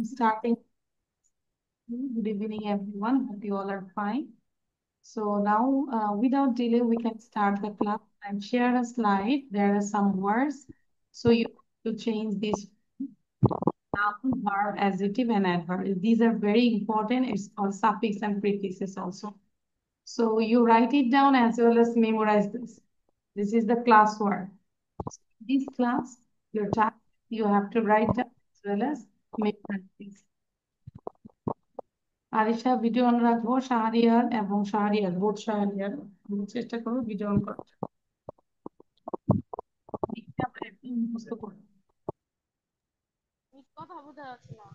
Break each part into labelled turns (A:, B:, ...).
A: Starting. Good evening, everyone. Hope you all are fine. So now, without delay, we can start the class and share a slide. There are some words. So you have to change this noun, verb, adjective, and adverb. These are very important. It's called suffix and prefixes also. So you write it down as well as memorize this. This is the class word. This class, your task, you have to write down as well as memorize this. Arisha video on রাখবো, শাহরিয়ার এবং শাহরিয়ার বোধ শাহরিয়ার চেষ্টা করবো video on করার। লিখতে আমরা একটু মুখস্থ করবো।
B: কথা বোঝা যাচ্ছে না।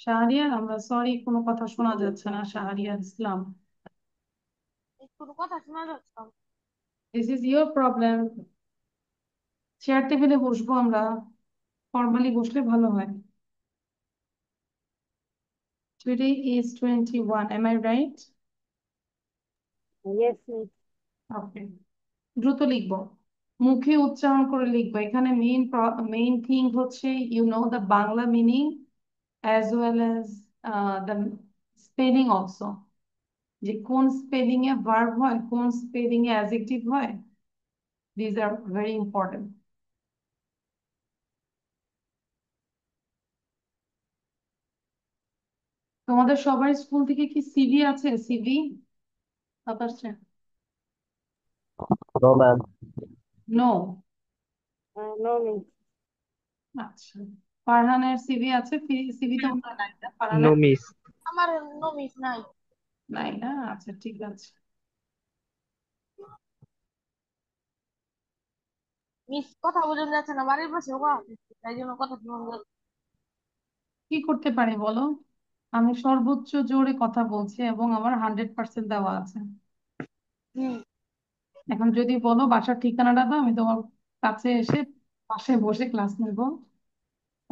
A: শাহরিয়ার, আমরা সরি, কোনো কথা শোনা যাচ্ছে না। শাহরিয়ার ইসলাম,
B: কোনো কথা শোনা যাচ্ছে না।
A: This is your problem. Chair টেবিলে বসবো আমরা, ফর্মালি বসলে ভালো হয়। Today is 21, am I right?
B: Yes, miss.
A: ওকে, দ্রুত লিখবো, মুখে উচ্চারণ করে লিখবো। এখানে মেইন থিং হচ্ছে you know the Bangla meaning as well as the spelling also, যে কোন স্পেলিং এ ভার্ব হয়, কোন স্পেলিং এ অ্যাডজেক্টিভ হয়। This are very important. তোমাদের সবার স্কুল থেকে কি সিভি আছে? সিভি আছে?
C: No, ma'am.
A: No?
B: No, miss.
A: আচ্ছা, ফারহানের সিভি আছে? সিভি তোমরা নাই না
C: No,
A: ফারহানের?
C: miss.
B: আমার নো মিস নাই।
A: নাই না, আচ্ছা ঠিক আছে।
B: মিস কথা বোঝা যাচ্ছে না, বাড়ির পাশে কথা হচ্ছে, তাই জন্য কথা শোনা যাচ্ছে।
A: কি করতে পারি বলো? আমি সর্বোচ্চ জোরে কথা বলছি এবং আমার 100% দেওয়া আছে।
B: হুম।
A: এখন যদি বলো বাসার ঠিকানাটা দাও, আমি তোমার কাছে এসে পাশে বসে ক্লাস নেব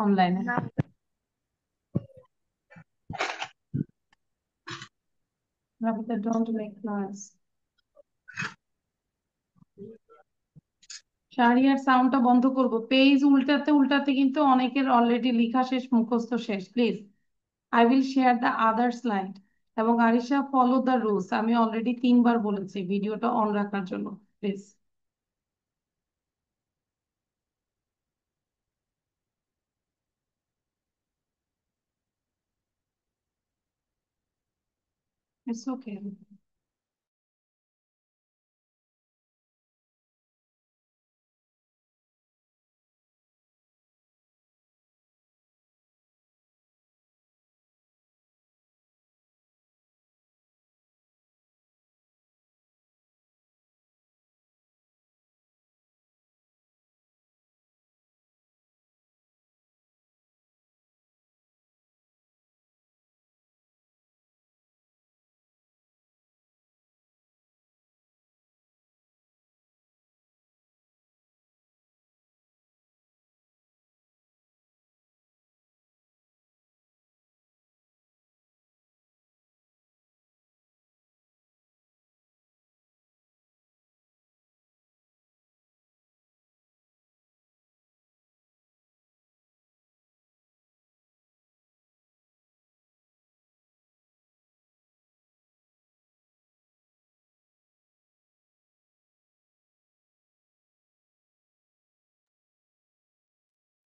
A: অনলাইনে।
B: না।
A: Rabita, don't make noise. Shahriar সাউন্ডটা বন্ধ করবো। পেজ উল্টাতে উল্টাতে কিন্তু অনেকের অলরেডি লেখা শেষ, মুখস্থ শেষ। Please, I will share the other slide. এবং আরিশা, ফলো দ্য রুলস। আমি অলরেডি 3বার বলেছি ভিডিওটা অন রাখার জন্য। Please. It's okay.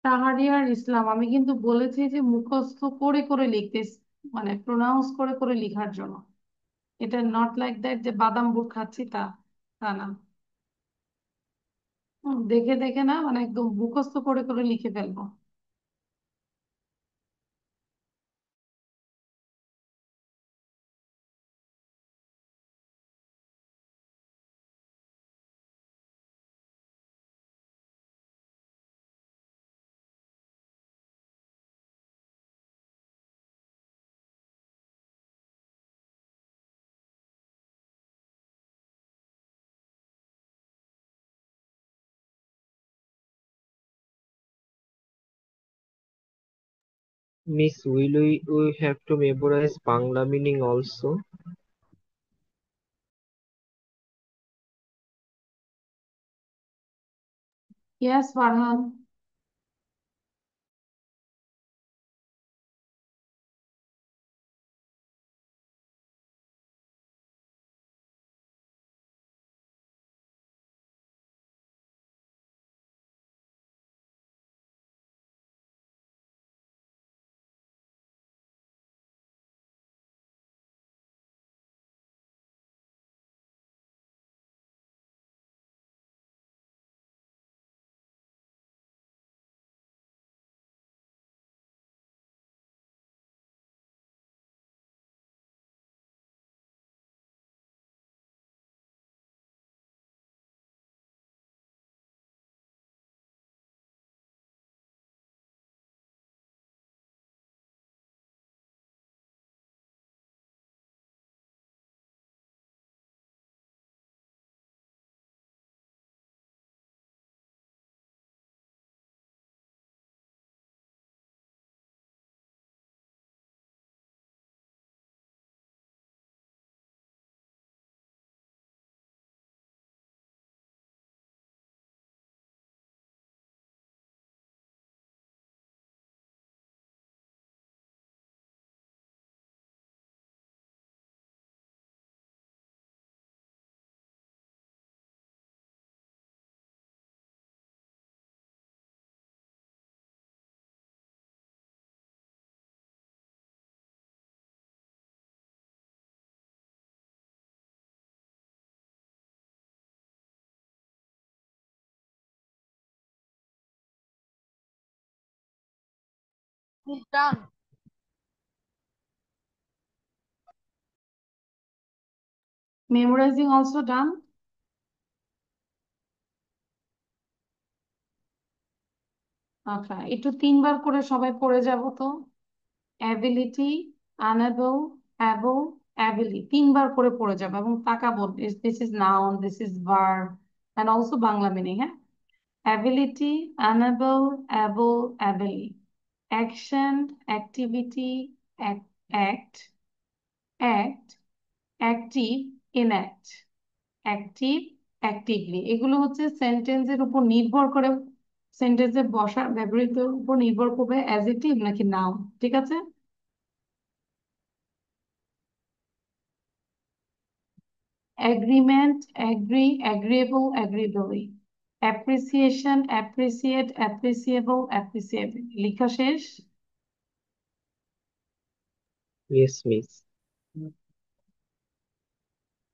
A: Shahriar Islam, আমি কিন্তু বলেছি যে মুখস্থ করে করে লিখতে, মানে প্রোনাউন্স করে করে লেখার জন্য। এটা নট লাইক দ্যাট যে বাদাম বুট খাচ্ছি তা, তা না। দেখে দেখে না, মানে একদম মুখস্থ করে করে লিখে ফেলবো।
C: Miss, will we have to memorize Bangla meaning also?
A: Yes Farhan.
B: Miss done.
A: Memorizing also done? আচ্ছা, একটু তিনবার করে সবাই পড়ে যাব তো। অ্যাবিলিটি, আনেবল, অ্যাবল, অ্যাবিলি, তিনবার করে পড়ে যাবে এবং তাকাবো। This is noun, this is verb and also Bangla meaning. হ্যাঁ, ability, unable, able, ably. Action, activity, act, act, active, enact, active, actively. এগুলো হচ্ছে সেন্টেন্সের উপর নির্ভর করে, সেন্টেন্সে বসার ব্যবহৃতের উপর নির্ভর করবে অ্যাডজেক্টিভ নাকি নাউন। ঠিক আছে? Agreement, agree, agreeable, agreeably. Appreciation, appreciate, appreciable, appreciable. লেখা শেষ?
C: Yes, miss.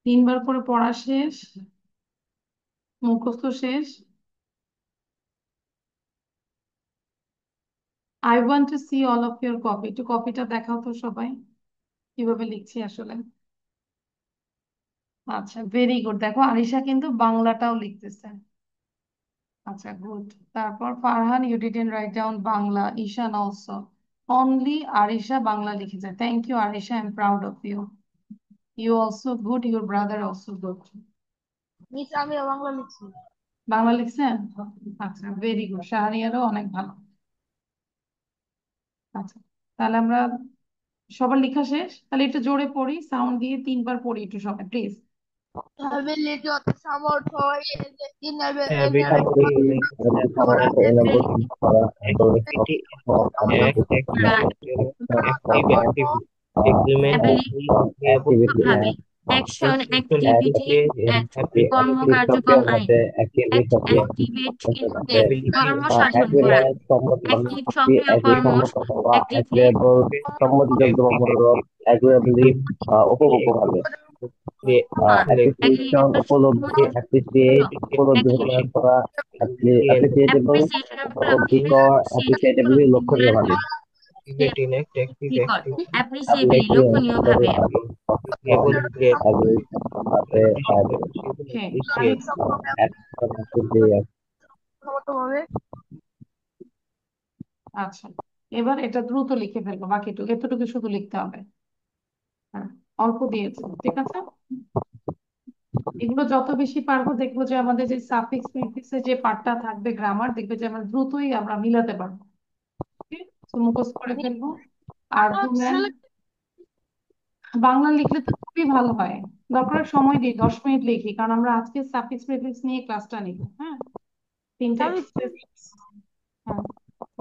A: তিনবার করে পড়া শেষ? মুখস্থ শেষ? I want to see all of your copy. একটু কপিটা দেখাও তো সবাই, কিভাবে লিখছি আসলে। আচ্ছা, ভেরি গুড। দেখো আরিশা কিন্তু বাংলাটাও লিখতেছে। আচ্ছা, গুড। তারপর Farhan, you didn't write down Bangla. Ishan also. Only Arisha Bangla লিখেছে। Thank you Arisha, I am proud of you. You also good, your brother also good.
B: Miss আমিও বাংলা লিখছি।
A: বাংলা লিখছেন? আচ্ছা, ভেরি গুড। শাহরিয়ারও অনেক ভালো। আচ্ছা, তাহলে আমরা সবার লেখা শেষ? তাহলে একটু জোরে পড়ি, সাউন্ড দিয়ে তিনবার পড়ি একটু সবাই প্লিজ।
B: Ability অর্থ সামর্থ্য,
C: Ability means ability, activity, act, active, active, agreement,
D: Ability
C: agreeable,
D: ভাবে অ্যাকশন, অ্যাক্টিভিটি, কর্ম, কার্যক্রম, আইন। অ্যাক্টিভেট
C: ability,
D: কর্ম সাধন করা, অ্যাক্টিভ সক্রিয় কর্ম, অ্যাক্টিভলি
C: active,
E: agreeably উপভোগ্যভাবে appreciation উপলব্ধি appreciate উপলব্ধি প্রকাশ করা appreciable উপলব্ধিকর appreciatively লক্ষণীয় ভাবে
D: অ্যাপ্রিসিয়েবলি লক্ষণীয় ভাবে,
A: Okay,
B: ভাবে।
A: আচ্ছা, এবার এটা দ্রুত লিখে ফেলবো। বাকিটুকু এতটুকু শুধু লিখতে হবে। হ্যাঁ, অল্প দিয়েছে। ঠিক আছে? এগুলো যত বেশি পারবো দেখবো যে আমাদের যে সাফিক্স প্রিফিক্সের যে পার্টটা থাকবে গ্রামার, দেখবে যে আমরা দ্রুতই আমরা মিলাতে পারবো। Okay? So মুখস্থ করে ফেলবো। আর্গুমেন্ট বাংলা লিখলে তো খুবই ভালো হয়। দরকার সময় দিই, 10 মিনিট লিখি, কারণ আমরা আজকে সাফিক্স প্রিফিক্স নিয়ে ক্লাসটা নিব। হ্যাঁ, তিনটা exercise। হ্যাঁ,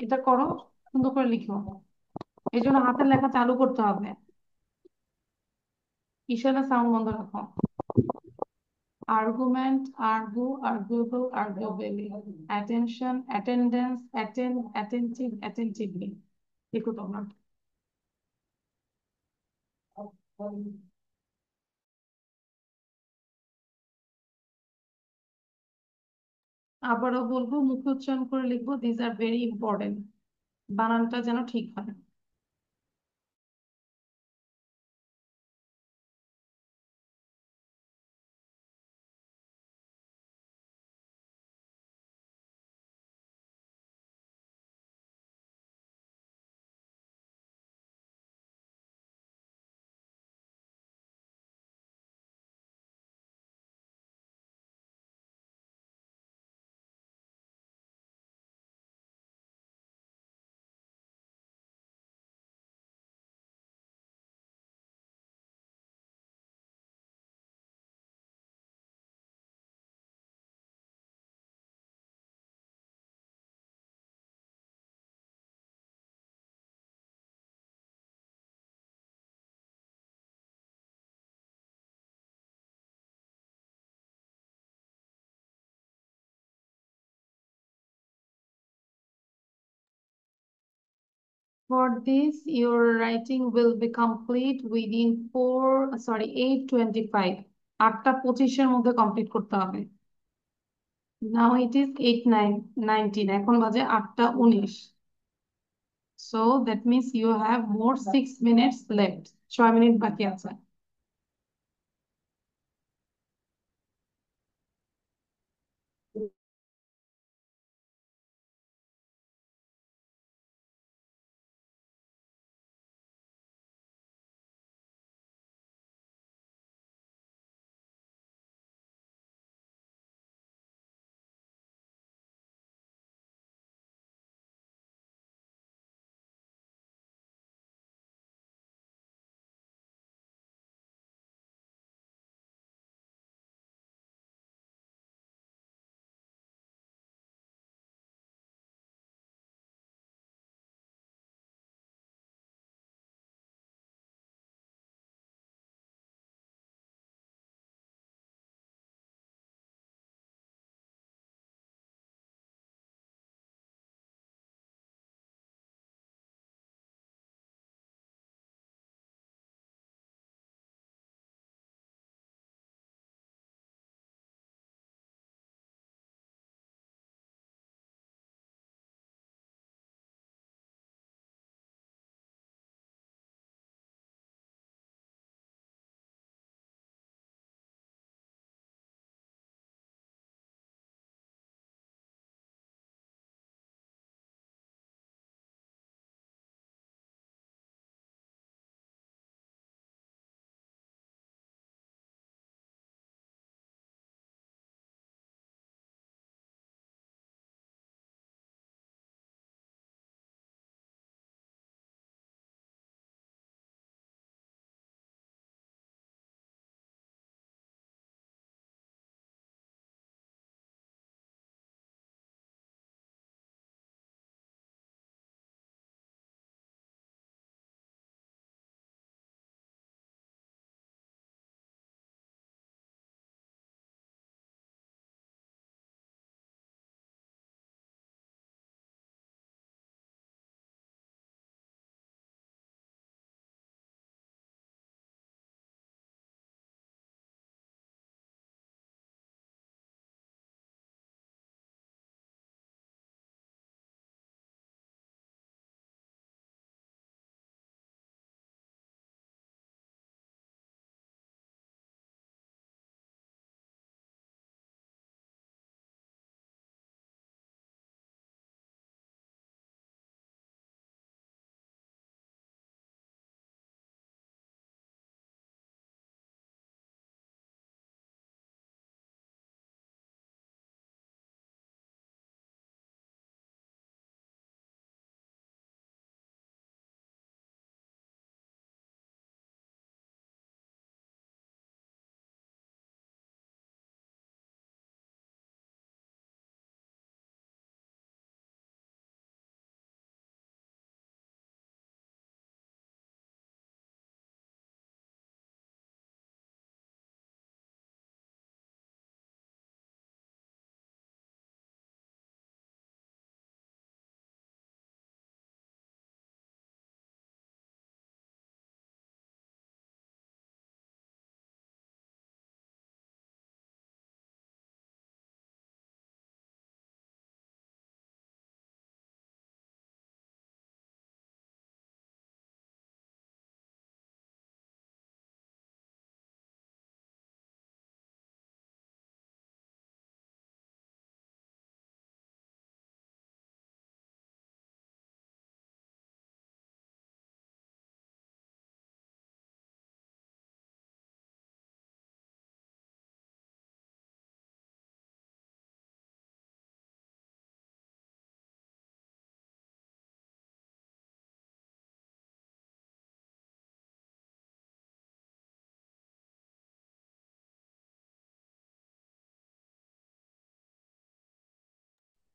A: এটা করো, সুন্দর করে লিখো। এই জন্য হাতের লেখা চালু করতে হবে। ইশারা সাউন্ড বন্ধ রাখো। Argument, argue, arguable, arguably. Attention, attendance, attend, attentive, attentively. লিখো তোমরা। আবারও বলবো, মুখে উচ্চারণ করে লিখবো। This are very important. বানানটা যেন ঠিক হয়। For this, your writing will be complete within 8:25. 8:25-এর মধ্যে কমপ্লিট করতে হবে। Now it is 8:19। এখন বাজে 8:19। So that means you have more 6 minutes left. 6 minute বাকি আছে।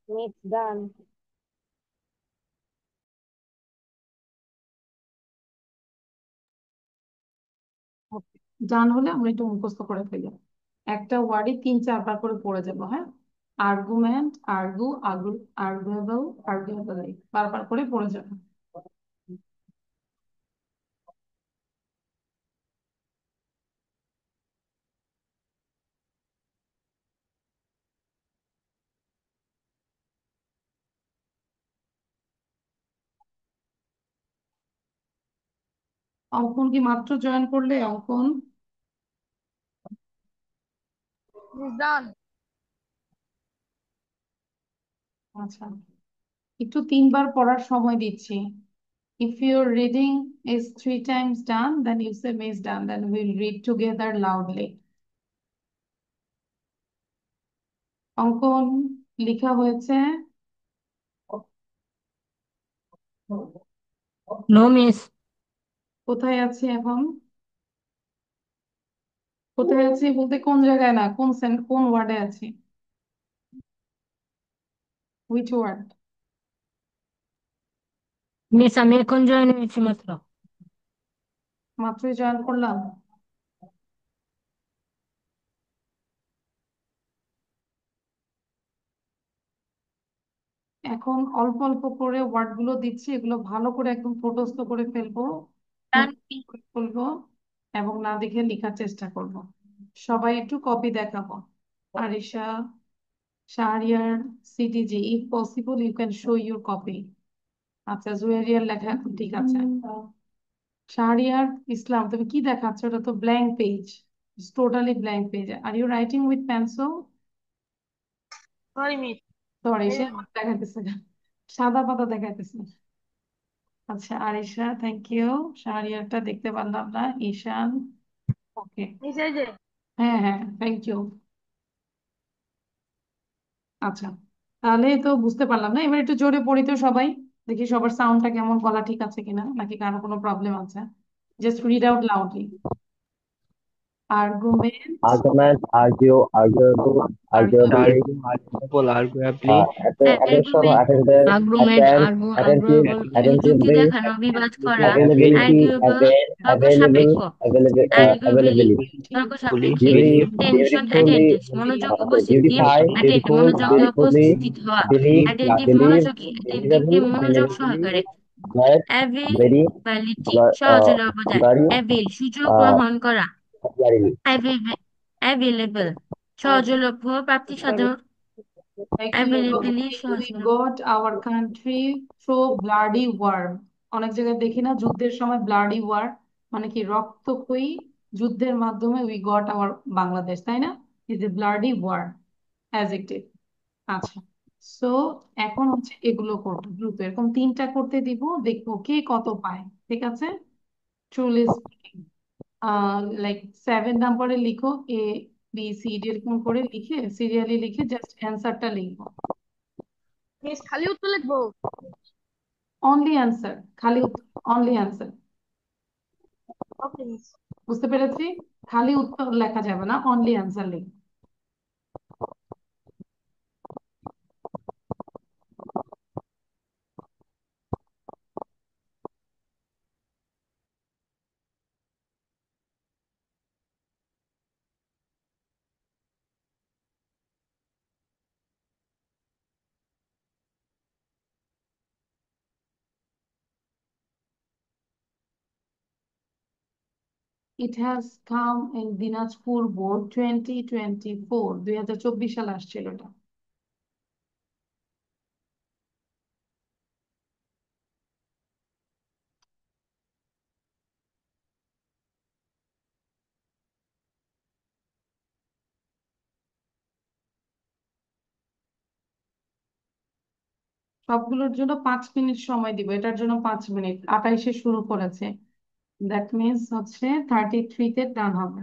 B: It's done.
A: ডান হলে আমরা একটু মুখস্থ করে ফেলি। একটা ওয়ার্ডে 3-4 বার করে পড়ে যাবো, হ্যাঁ? আর্গুমেন্ট, আর্গু, আর্গুয়েবল, আর্গুয়েবল, বারবার করে পড়ে যাবো। অঙ্কন কি মাত্র জয়েন করলে? অঙ্কন
B: মিস ডান।
A: আচ্ছা, একটু 3বার পড়ার সময় দিচ্ছি। If your reading is 3 times done, then you say Miss done. Then we'll read together loudly. অঙ্কন লেখা হয়েছে?
F: No miss.
A: কোথায় আছে এখন? কোথায় আছি বলতে কোন জায়গায় না, কোন ওয়ার্ডে আছি? Which word?
F: মিস আমি এখন জয়েন হয়েছি মাত্র।
A: মাত্রই জয়েন করলাম। এখন অল্প অল্প করে ওয়ার্ড গুলো দিচ্ছি, এগুলো ভালো করে একদম মুখস্থ করে ফেলবো, বলবো এবং না দেখে লেখার চেষ্টা করব। সবাই একটু কপি দেখাবো। আরিশা, শাহরিয়ার, সিটিজি, if possible you can show your copy. আচ্ছা, জুয়েরিয়ার লেখা এখন ঠিক আছে। শাহরিয়ার ইসলাম, তুমি কি দেখাচ্ছ? ওটা তো blank page, totally blank page. Are you writing with pencil?
B: Sorry miss.
A: Sorry,
B: এই
A: সে
B: যে
A: আমার দেখাইতেছে না, সাদা পাতা দেখাইতেছে। আচ্ছা, আরিশা থ্যাংক ইউ। শাহরিয়ারটা দেখতে পারলাম না। ঈশান, ওকে,
B: মিস এই যে
A: হ্যাঁ হ্যাঁ থ্যাংক ইউ। আচ্ছা, তাহলে তো বুঝতে পারলাম না। এবার একটু জোরে পড়ি তো সবাই, দেখি সবার সাউন্ডটা কেমন, গলা ঠিক আছে কিনা, নাকি কারো কোনো প্রবলেম আছে। Just read out loudly. Argument,
E: Argument, argue, arguable, arguably,
C: argue, arguable, arguably,
E: attention,
F: argument,
E: attended,
F: argument,
E: attend, attentive,
F: আর্গুয়েবল, যুক্তি
E: attentively,
F: দেখানো, বিবাদ করা,
E: availability,
F: আর্গুয়েবল, তর্ক
E: available,
F: সাপেক্ষ, আর্গুয়েবলি,
E: availability,
F: তর্ক
C: fully,
F: সাপেক্ষে, টেনশন,
E: beautifully,
F: অ্যাটেন্ডেন্স, মনোযোগ, উপস্থিতি,
E: beautify,
F: অ্যাটেন্ড,
E: beautiful,
F: মনোযোগে
E: beautifully,
F: উপস্থিত হওয়া,
E: believe,
F: অ্যাটেন্টিভ,
E: believe,
F: মনোযোগী, অ্যাটেন্টিভলি,
E: believable,
F: মনোযোগ
E: believably,
F: সহকারে,
E: glad, very,
F: availability, সহজলভ্যতা,
E: blurry,
F: avail, সুযোগ
E: uh,
F: গ্রহণ করা,
E: blurry.
F: অ্যাভেলেবল, সহজলভ্য, প্রাপ্তি সাধন, অ্যাভেলেবলি,
A: we
F: সহজলভ্য।
A: got our country through bloody war। অনেক জায়গায় দেখি না যুদ্ধের সময় ব্লাডি ওয়ার, মানে কি রক্তক্ষয়ী যুদ্ধের মাধ্যমে উই গট আওয়ার বাংলাদেশ, তাই না? Is a bloody war adjective. আচ্ছা, সো এখন হচ্ছে এগুলো করবো দ্রুত, এরকম 3টা করতে দিব, দেখবো কে কত পায়। ঠিক আছে, ট্রুলি স্পিকিং, লাইক 7 নাম্বারে লিখো এ বি সি ডি, এরকম করে লিখে সিরিয়ালি লিখে জাস্ট অ্যান্সারটা লিখবো।
B: মিস খালি উত্তর লিখবো।
A: অনলি অ্যান্সার, খালি অনলি অ্যান্সার।
B: ওকে মিস।
A: বুঝতে পেরেছি? খালি উত্তর লেখা যাবে না, অনলি অ্যান্সার লিখ। It has come in Dinajpur board 2024, 2024 সালে আসছিল এটা। সবগুলোর জন্য 5 মিনিট সময় দিব, এটার জন্য 5 মিনিট, 28-এ শুরু করেছে, দ্যাট মিনস হচ্ছে 33-তে ডান হবে।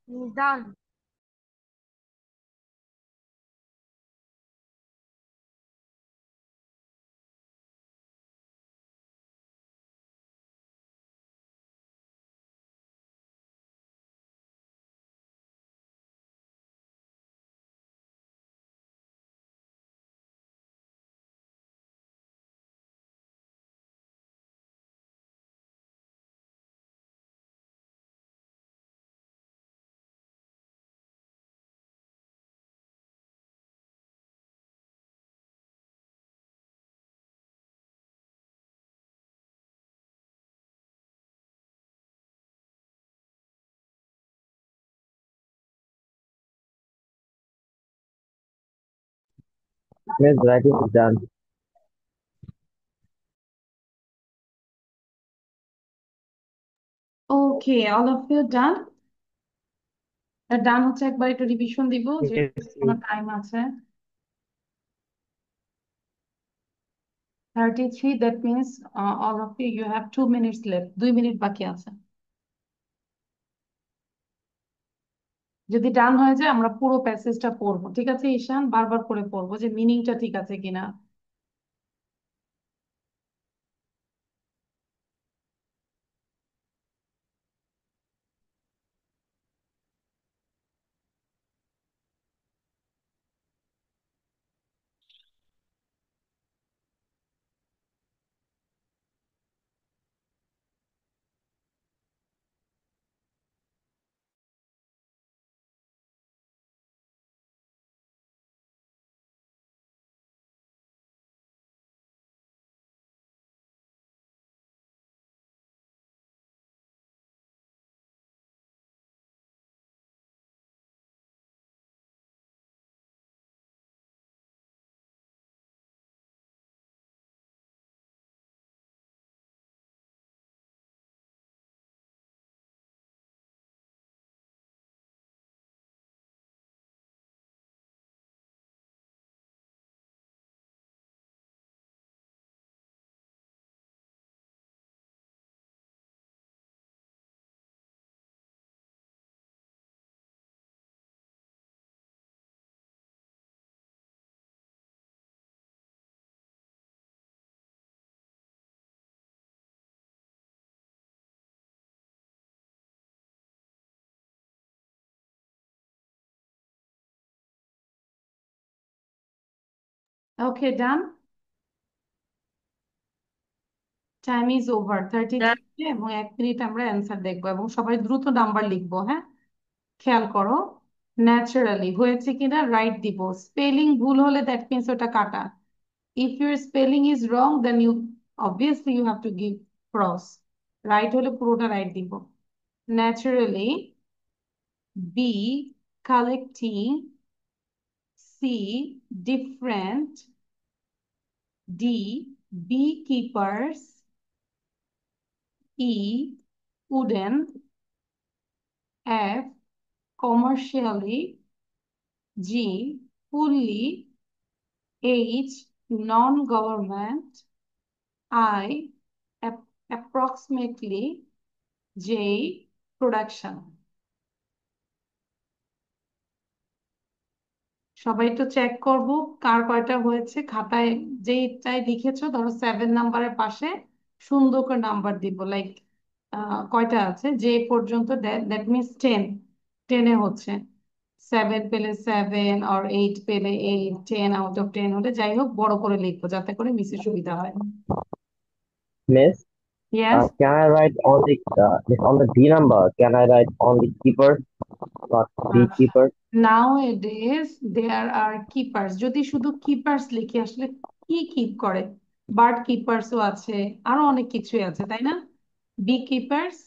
B: Done.
E: Miss, writing is done.
A: Okay, all of you done? ডান হচ্ছে একবার একটু রিভিশন দিব যে
C: Yes,
A: কোনো টাইম আছে 33, that means all of you have 2 minutes left, 2 minute বাকি আছে। যদি ডান হয়ে যায় আমরা পুরো প্যাসেজটা পড়বো, ঠিক আছে ঈশান? বারবার করে পড়বো যে মিনিংটা ঠিক আছে কিনা। ওকে, ডান। টাইম ইজ ওভার 33 এবং 1 মিনিট আমরা অ্যান্সার দেখবো এবং সবাই দ্রুত নাম্বার লিখবো, হ্যাঁ? খেয়াল করো, ন্যাচারালি হয়েছে কিনা রাইট দিব, স্পেলিং ভুল হলে দ্যাট মিনস ওটা কাটা। If your spelling is wrong then you obviously you have to give cross. Right হলে পুরোটা রাইট দিব। Naturally, B collecting, C different, D beekeepers, E wooden, F commercially, G fully, H non-government, I approximately, J production। সবাই তো check করব কার কয়টা হয়েছে। খাতায় যেটাই লিখেছো ধরো 7 নাম্বারের পাশে সুন্দর করে নাম্বার দিব, লাইক কয়টা আছে যে পর্যন্ত, দ্যাট মিনস 10, 10-এ হচ্ছে। 7 পেলে 7 আর 8 পেলে 8, 10 আউট অফ 10 হলে যাই হোক বড় করে লিখবো যাতে করে মিসের সুবিধা হয়।
E: Miss,
A: Yes,
E: can I write on the D number? Can I write only keepers, not beekeepers?
A: nowadays there are keepers। যদি শুধু কিপার্স লিখি আসলে কি কিপ করে, বার্ড কিপার্সও আছে, আরো অনেক কিছুই আছে, তাই না? বি কিপার্স,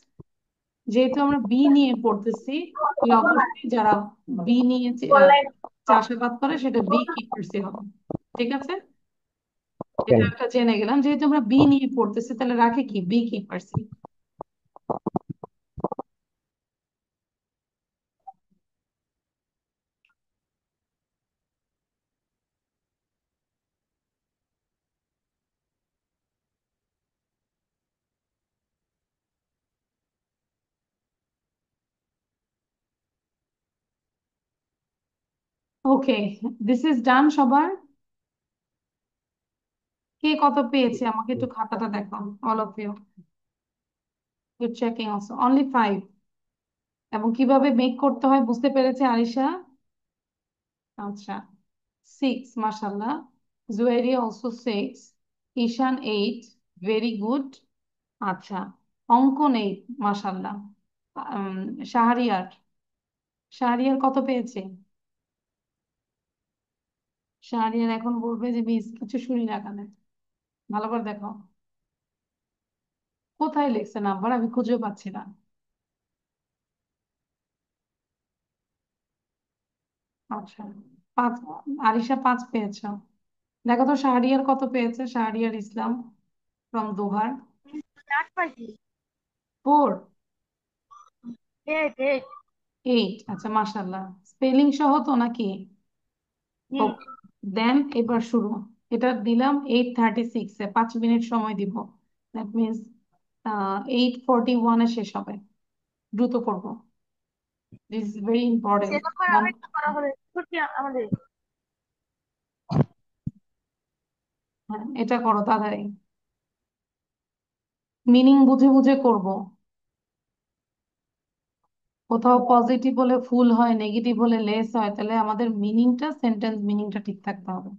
A: যেহেতু আমরা বি নিয়ে পড়তেছি তাহলে অবশ্যই যারা বি নিয়ে চাষাবাদ করে সেটা বি কিপার্সই হবে, ঠিক আছে? এটা
E: Okay.
A: একটা জেনে গেলাম, যেহেতু আমরা বি নিয়ে পড়তেছি তাহলে রাখে কি বি কিপার্সই। ওকে, দিস ইজ ডান সবার। কে কত পেয়েছে আমাকে একটু খাতাটা দেখো, all of you. You checking also only 5। এবং কিভাবে মেক করতে হয় বুঝতে পেরেছে আরিশা? আচ্ছা, 6, মাশাল্লাহ। জুয়েরি অলসো 6। ঈশান 8, ভেরি গুড। আচ্ছা, অঙ্কন 8, মাশাল্লাহ। উম, শাহরিয়ার শাহরিয়ার কত পেয়েছে? শাহরিয়ার এখন বলবে যে মিস কিছু শুনি না কেন, ভালো করে দেখো কোথায় লিখছে নাম্বার, আমি খুঁজে পাচ্ছি না। আচ্ছা, 5। আরিশা 5 পেয়েছ। দেখো তো শাহরিয়ার কত পেয়েছে, শাহরিয়ার ইসলাম ফ্রম দোহার।
B: 8 পাইছি।
A: 4,
B: 8 8।
A: 8, আচ্ছা মাশাল্লাহ। স্পেলিং সহ তো নাকি?
B: হুম।
A: ওকে, দেন এবার শুরু। এটা দিলাম 8:36-এ, 5 মিনিট সময় দিব। দ্যাট মিনস 8:41-এ শেষ হবে। দ্রুত করবো, দিস ইজ ভেরি ইম্পর্টেন্ট।
B: সেটা করে আরেকটু করা হলে ছুটি আমাদের।
A: হ্যাঁ, এটা করো তাড়াতাড়ি, মিনিং বুঝে বুঝে করব। কোথাও পজিটিভ হলে ফুল হয়, নেগেটিভ হলে লেস হয়, তাহলে আমাদের মিনিংটা, সেন্টেন্স মিনিংটা ঠিক থাকতে হবে।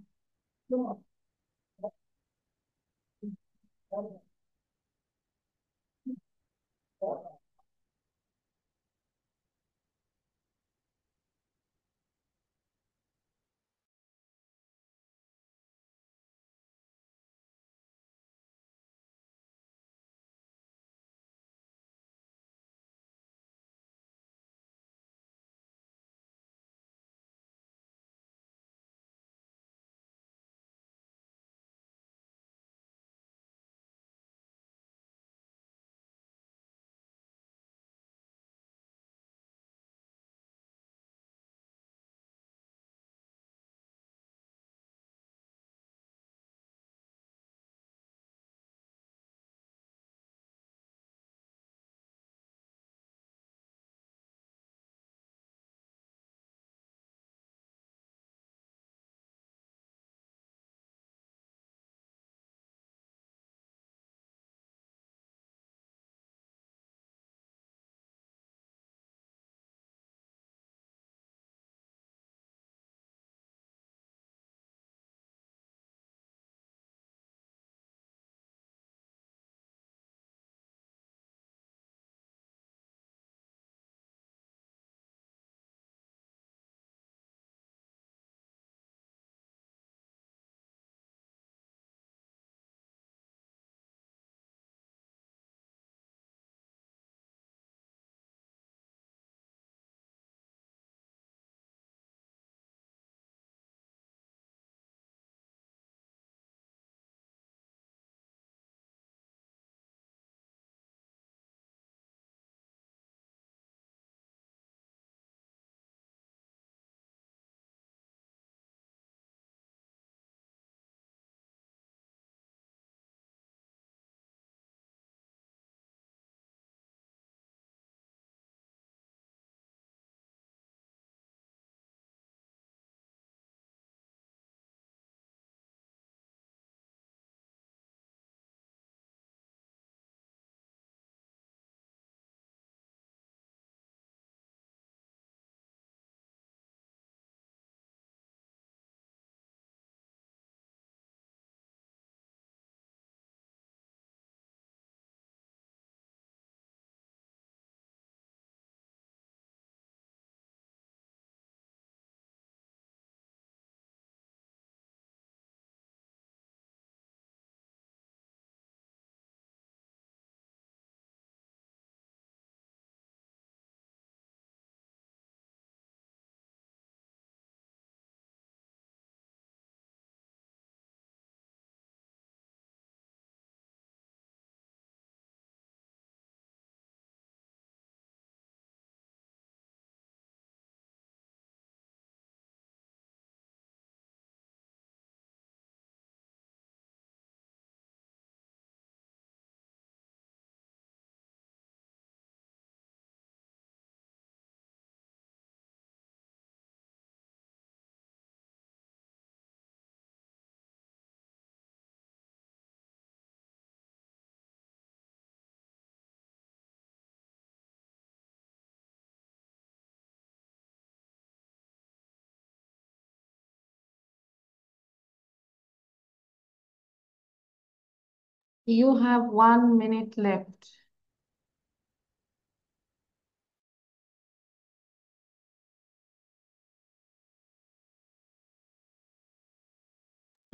A: You have 1 minute left.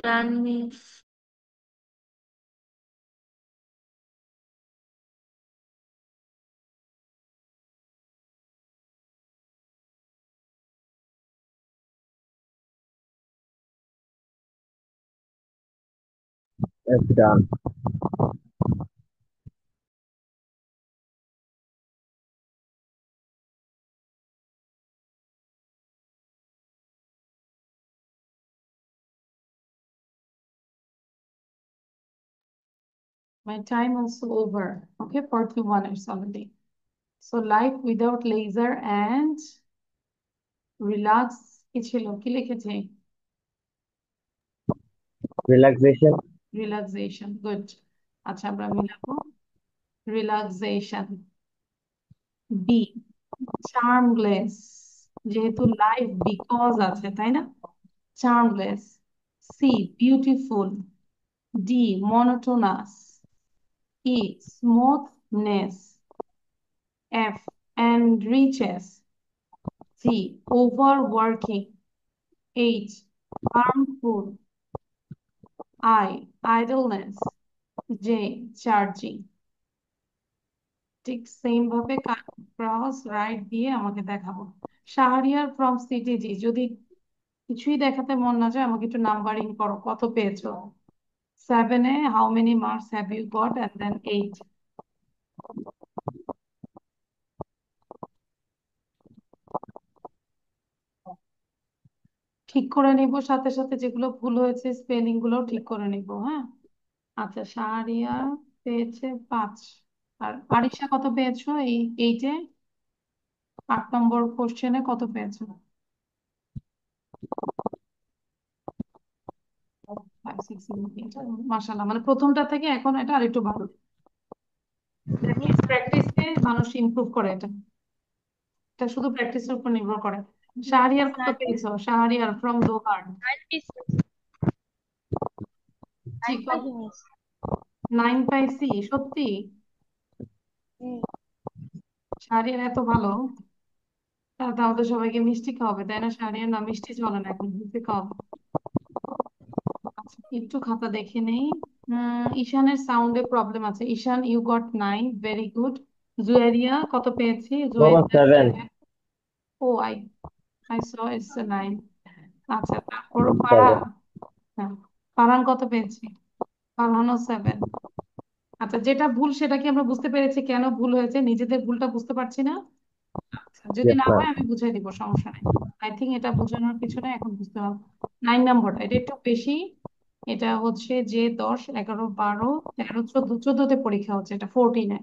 F: Done, miss.
E: It's done.
A: My time also over. Okay, 41 is already. So life without laser and relax কি ছিল? কি লিখেছে?
E: Relaxation.
A: Relaxation. Good. আচ্ছা আমরা মিলাবো। Relaxation. B. Charmless. যেহেতু লাইফ বিকজ আছে তাই না? Charmless. C. Beautiful. D. Monotonous. E. Smoothness. F. Enriches. C. Overworking. H. Harmful. I. Idleness. J. Charging. ঠিক সেম ভাবে ক্রস রাইট দিয়ে আমাকে দেখাবো। শাহরিয়ার ফ্রম সিটিজি, যদি কিছুই দেখাতে মন না যায় আমাকে একটু নাম্বারিং করো, কত পেয়েছো? 7-এ how many marks have you got and then 8। ঠিক করে নিব, সাথে সাথে যেগুলো ভুল হয়েছে স্পেলিং গুলো ঠিক করে নিব। হ্যাঁ, আচ্ছা শাহরিয়া পেয়েছে 5। আর আরিশা কত পেয়েছো এই 8-এ? 8 নম্বর কোশ্চেনে কত পেয়েছো? 5, 6, 7, 8। মাশাআল্লাহ, মানে প্রথমটা থেকে এখন এটা আরেকটু ভালো। প্র্যাকটিসে মানুষ ইমপ্রুভ করে, এটা এটা শুধু প্র্যাকটিসের উপর নির্ভর করে। শাহরিয়ার কত পেয়েছো? শাহরিয়ার ফ্রম দোহার। 9 পাইছি সত্যি? শাহরিয়ার এত ভালো, তাহলে তো আমাদের সবাইকে মিষ্টি খাওয়াবে তাই না? শাহরিয়ার না মিষ্টি চলে না, এখন মিষ্টি খাওয়াবে। আচ্ছা, একটু খাতা দেখে নেই। ঈশানের সাউন্ডে প্রবলেম আছে। Ishan you got 9, very good. Zuairia কত পেয়েছি?
E: Number
A: Zuairia
E: 7.
A: 7। Oh I saw it's 9। আচ্ছা, তারপর
E: 7.
A: ফারহান। হ্যাঁ, ফারহান কত পেয়েছি? ফারহানও 7। আচ্ছা, যেটা ভুল সেটা কি আমরা বুঝতে পেরেছি কেন ভুল হয়েছে? নিজেদের ভুলটা বুঝতে পারছি না। আচ্ছা, যদি
E: Yes,
A: না
E: ma'am.
A: হয় আমি বুঝাই দিব, সমস্যা নেই। আই থিঙ্ক এটা বোঝানোর পিছনে এখন বুঝতে হবে। 9 নম্বরটা এটা একটু বেশি। এটা হচ্ছে যে 10, 11, 12, 13, 14, 14তে পরীক্ষা হচ্ছে, এটা 14-এ।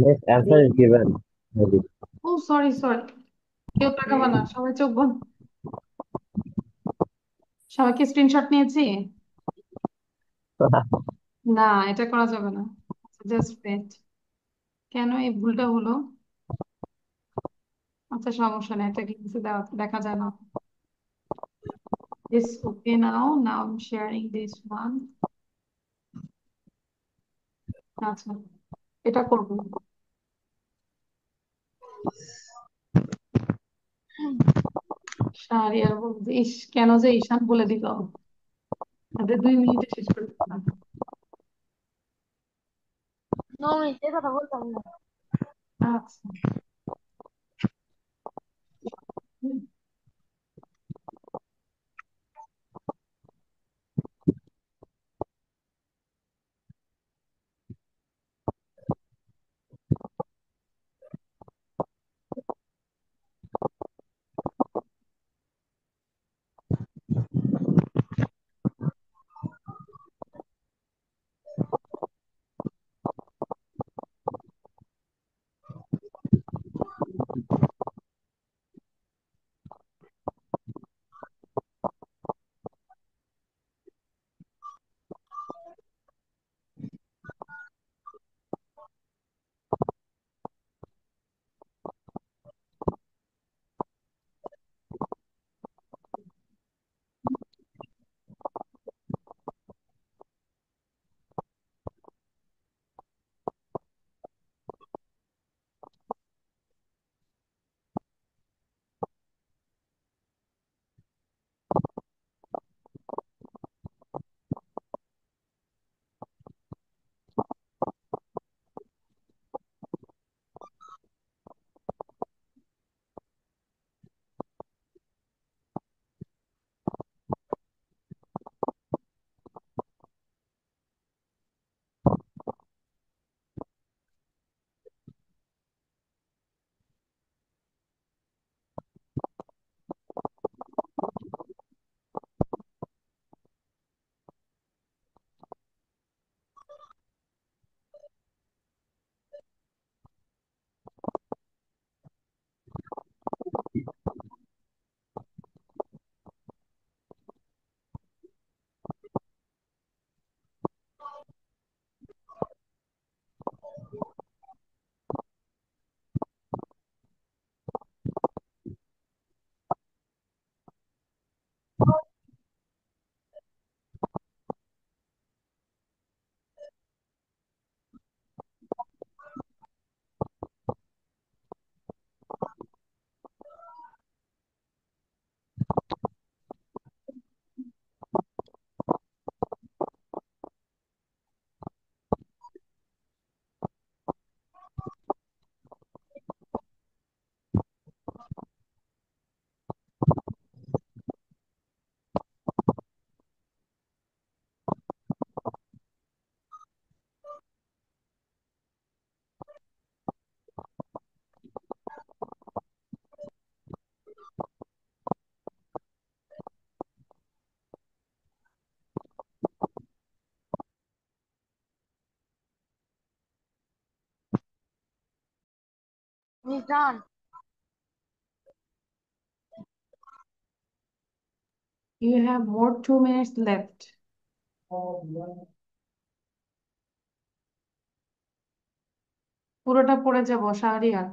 E: Yes, answer is given. Maybe.
A: Oh sorry sorry, কেউ তাকাবা না, সবাই চোখ বন্ধ। সবাইকে স্ক্রিনশট নিয়েছি? না, এটা করা যাবে না। জাস্ট ওয়েট, কেন এই ভুলটা হলো? আচ্ছা সমস্যা নেই, এটা কিছু দেখা যায় না। This okay now I'm sharing this one. আচ্ছা, এটা করব। শাহরিয়ার বলতে ইস, কেন যে ঈশান বলে দিল, আমাদের 2 মিনিটে শেষ করে দিলাম।
B: 9 মিনিটে কথা বলতাম না।
A: আচ্ছা,
B: done.
A: You have more 2 minutes left. পুরোটা পড়ে যাব Shahriar.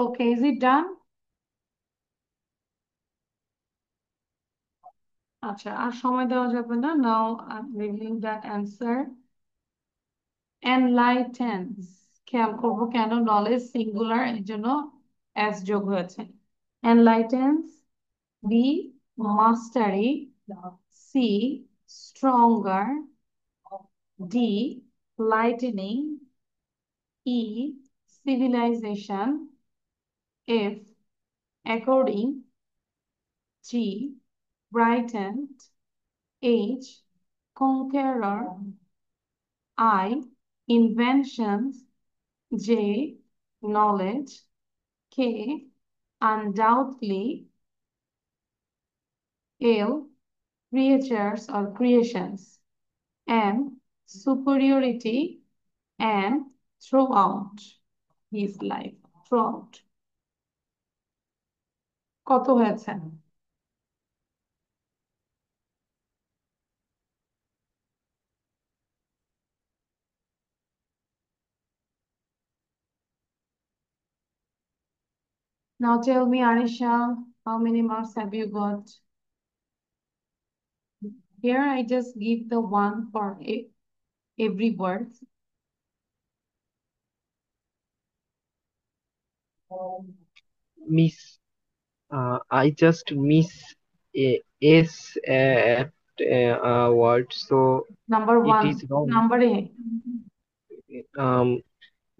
A: Okay, is it done? আচ্ছা, আর সময় দেওয়া যাবে না। Now I'm revealing that answer. Enlightens, খেয়াল করবো কেন নলেজ সিঙ্গুলার এর জন্য s যোগ হয়েছে। Enlightens, B, mastery, C, stronger, D, lightening, E, civilization, F, according, G, brightened, H, conqueror, I, inventions, J, knowledge, K, undoubtedly, L, creatures or creations, M, superiority, and throughout his life. Throughout. কত হয়েছে? Now tell me, Anisha, how many marks have you got? Here I just give the one for every word.
C: Miss, I just miss a S at a word, so
A: Number
C: it
A: one,
C: is wrong.
A: number A.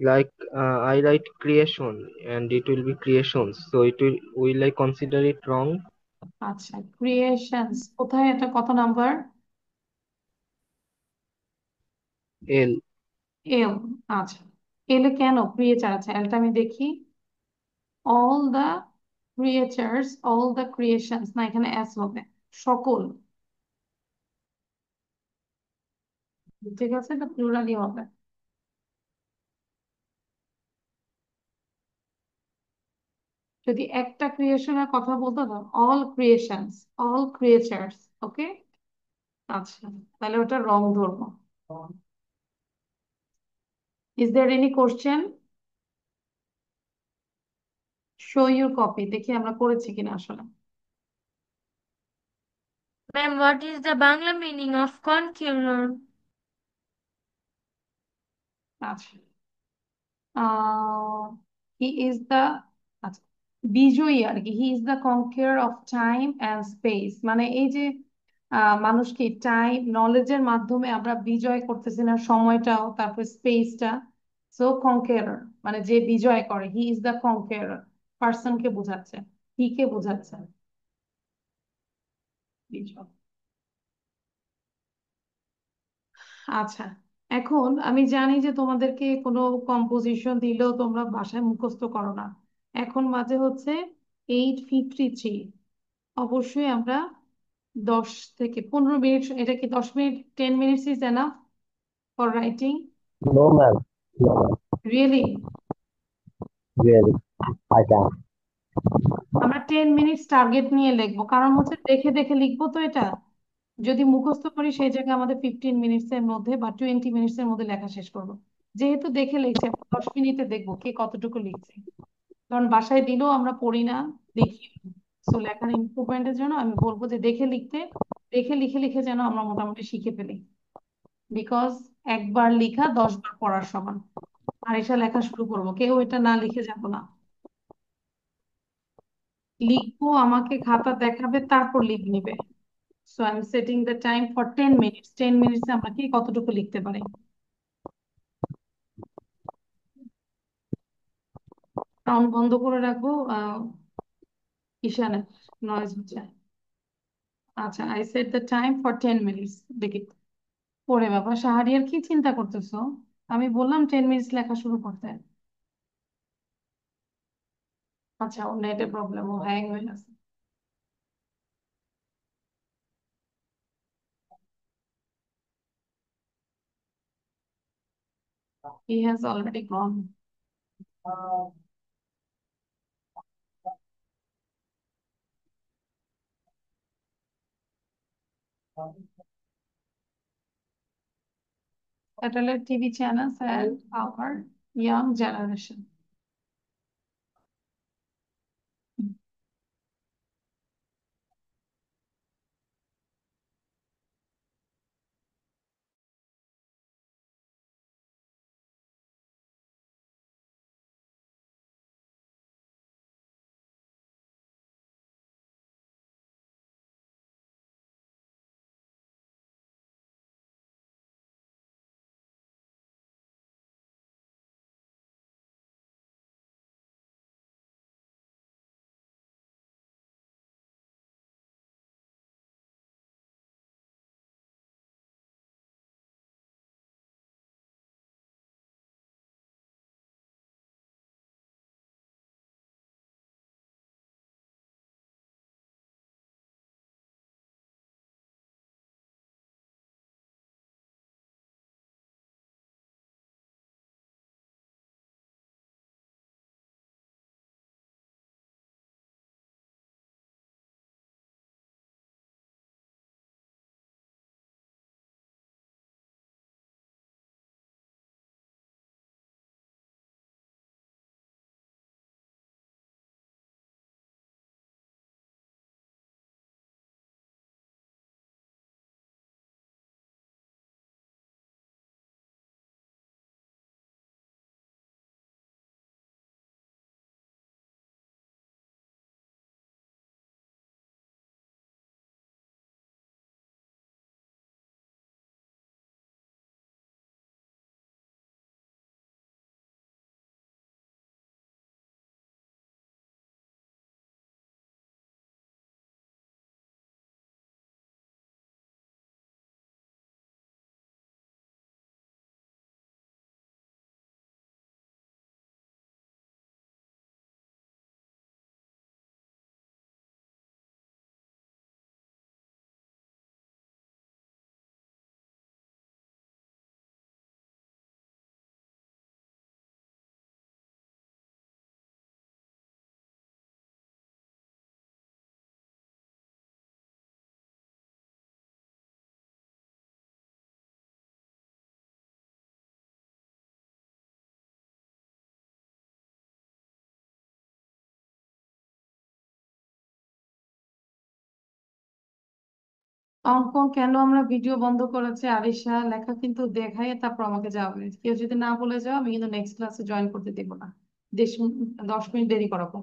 C: Like I write creation and it will be creations, so will I consider it wrong?
A: আচ্ছা, creations কোথায়, এটা কত number?
C: L.
A: এল। আচ্ছা, এলে কেন creature আছে? এলটা আমি দেখি। all the creatures, all the creations, না এখানে এস হবে, সকল। ঠিক আছে, এটা প্লুরালি হবে। যদি একটা ক্রিয়েশনের কথা বলতো না, all creations, all creatures, okay. আচ্ছা, তাহলে ওটা রং ধরবো। Is there any question? Show your copy, দেখি আমরা করেছি কিনা আসলে।
F: Ma'am, what is the Bangla meaning of conqueror?
A: আচ্ছা, হি ইজ দ্য, আচ্ছা, বিজয়ী আর কি। He is the conquer of time and space, মানে এই যে মানুষকে টাইম নলেজের মাধ্যমে আমরা বিজয় করতেছি না, সময়টাও, তারপর স্পেসটা। সো কনকেরার মানে যে বিজয় করে, হি ইজ দ্য কনকেরার। পার্সনকে বোঝাচ্ছে, হি কে বোঝাচ্ছে, বিজয়। আচ্ছা, এখন আমি জানি যে তোমাদেরকে কোনো কম্পোজিশন দিলেও তোমরা বাসায় মুখস্থ করো না। এখন বাজে হচ্ছে 8:53। অবশ্যই আমরা 10 থেকে 15 মিনিট, এটা কি 10 minute, 10 minutes is enough for writing?
E: No, ma'am. No, ma'am.
A: Really?
E: Really, I can.
A: আমরা 10 মিনিটস টার্গেট নিয়ে লিখবো, কারণ হচ্ছে দেখে দেখে লিখবো তো এটা। যদি মুখস্থ করি সেই জায়গায় আমাদের 15 মিনিটস এর মধ্যে বা 20 মিনিটস এর মধ্যে লেখা শেষ করবো। যেহেতু দেখে লিখছি, আমরা 10 মিনিটে দেখবো কে কতটুকু লিখছে। কারণ বাসায় দিলেও আমরা পড়ি না, দেখি। সো লেখার ইম্প্রুভমেন্টের জন্য আমি বলবো যে দেখে লিখতে, দেখে লিখে লিখে যেন আমরা মোটামুটি শিখে ফেলি। বিকজ একবার লেখা 10বার পড়ার সমান। আর এটা লেখা শুরু করবো, কেউ এটা না লিখে যাবো না। লিখবো, আমাকে খাতা দেখাবে, তারপর লিখ নিবে। So I am setting the time for 10 minutes. 10 মিনিটসে আমরা কি কতটুকু লিখতে পারি। সাউন্ড বন্ধ করে রাখবো, ঈশানের নয়েজ হচ্ছে। আচ্ছা, I set the time for 10 minutes. দেখি পড়ে বাবা, শাহরিয়ার কি চিন্তা করতেছো? আমি বললাম 10 মিনিটস লেখা শুরু করতে। আচ্ছা, ও নেটের প্রবলেম, ও হ্যাং হয়ে গেছে। He has already gone. Satellite TV channels and our young generation. অঙ্কন কেন আমরা ভিডিও বন্ধ করেছি আরিশা? লেখা কিন্তু দেখাই, তারপর আমাকে যাবে। কেউ যদি না বলে যাও, আমি কিন্তু নেক্সট ক্লাসে জয়েন করতে দেবো না। 10 মিনিট দেরি করাবো।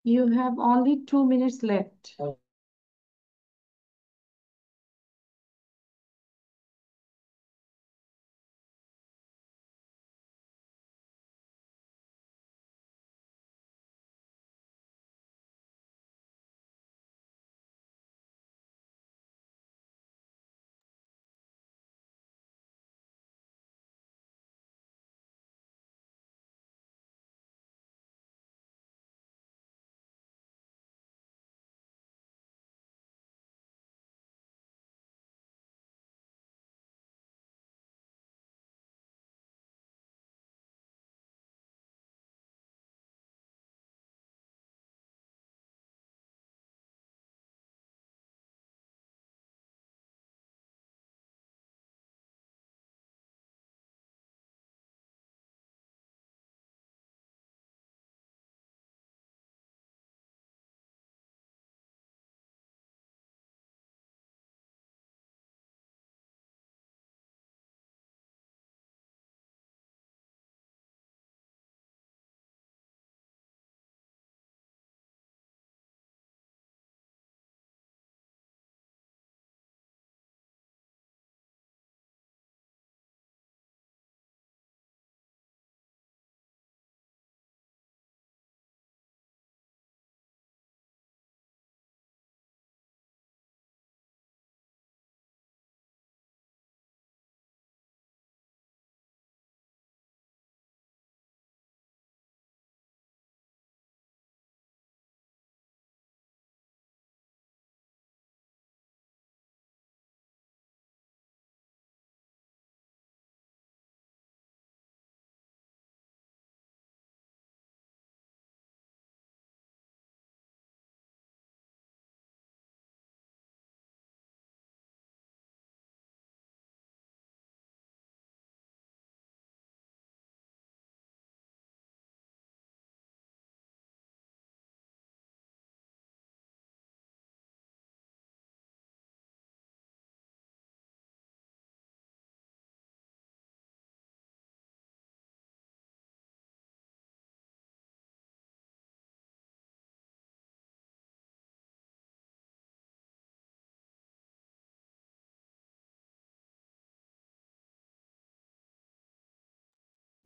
A: You have only 2 minutes left.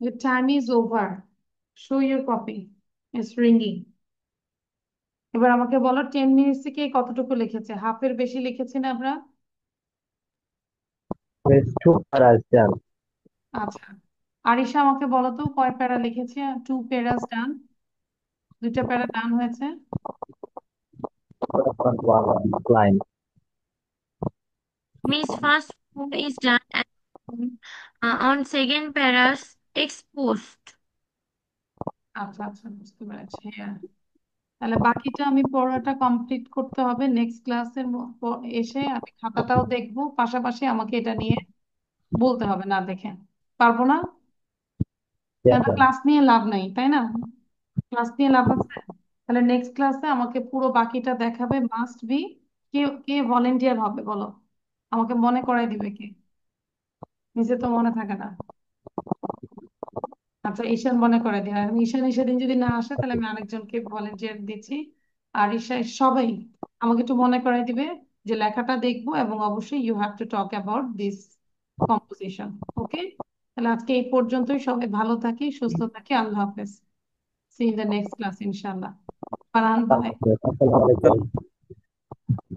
A: Your time is over. Show your copy. It's ringing. এবার আমাকে বলো 10 মিনিটস থেকে কতটুকু লিখেছে? হাফের বেশি লিখেছি না আমরা?
E: There's 2 paras done.
A: আচ্ছা, আরিশা আমাকে বলো তো কয় প্যারা লিখেছে? 2 প্যারাস ডান। 2টা প্যারা ডান হয়েছে।
E: But one line.
F: Miss first four is done and on second paras exposed.
A: আচ্ছা আচ্ছা, বুঝতে পেরেছি। হ্যাঁ, তাহলে বাকিটা আমি পড়াটা কমপ্লিট করতে হবে। নেক্সট ক্লাসের এসে আমি খাতাটাও দেখবো, পাশাপাশি আমাকে এটা নিয়ে বলতে হবে, না দেখে পারবো না।
E: Yes, ma'am.
A: ক্লাস নিয়ে লাভ নাই, তাই না? ক্লাস নিয়ে লাভ আছে। তাহলে নেক্সট ক্লাসে আমাকে পুরো বাকিটা দেখাবে, must be. K K volunteer হবে বলো, আমাকে মনে করাই দিবে কে? নিজে তো মনে থাকে না। আচ্ছা, ঈশান মনে করে দিই। আর ঈশান সেদিন যদি না আসে তাহলে আমি আরেকজনকে ভলেন্টিয়ার দিচ্ছি। আর ঈশা সবাই আমাকে একটু মনে করাই দিবে যে লেখাটা দেখবো, এবং অবশ্যই you have to talk about this composition. Okay, তাহলে আজকে এই পর্যন্তই। সবাই ভালো থাকি, সুস্থ থাকি। আল্লাহ হাফেজ। See in the next class ইনশাআল্লাহ। ফারহান ভাই।
E: Okay,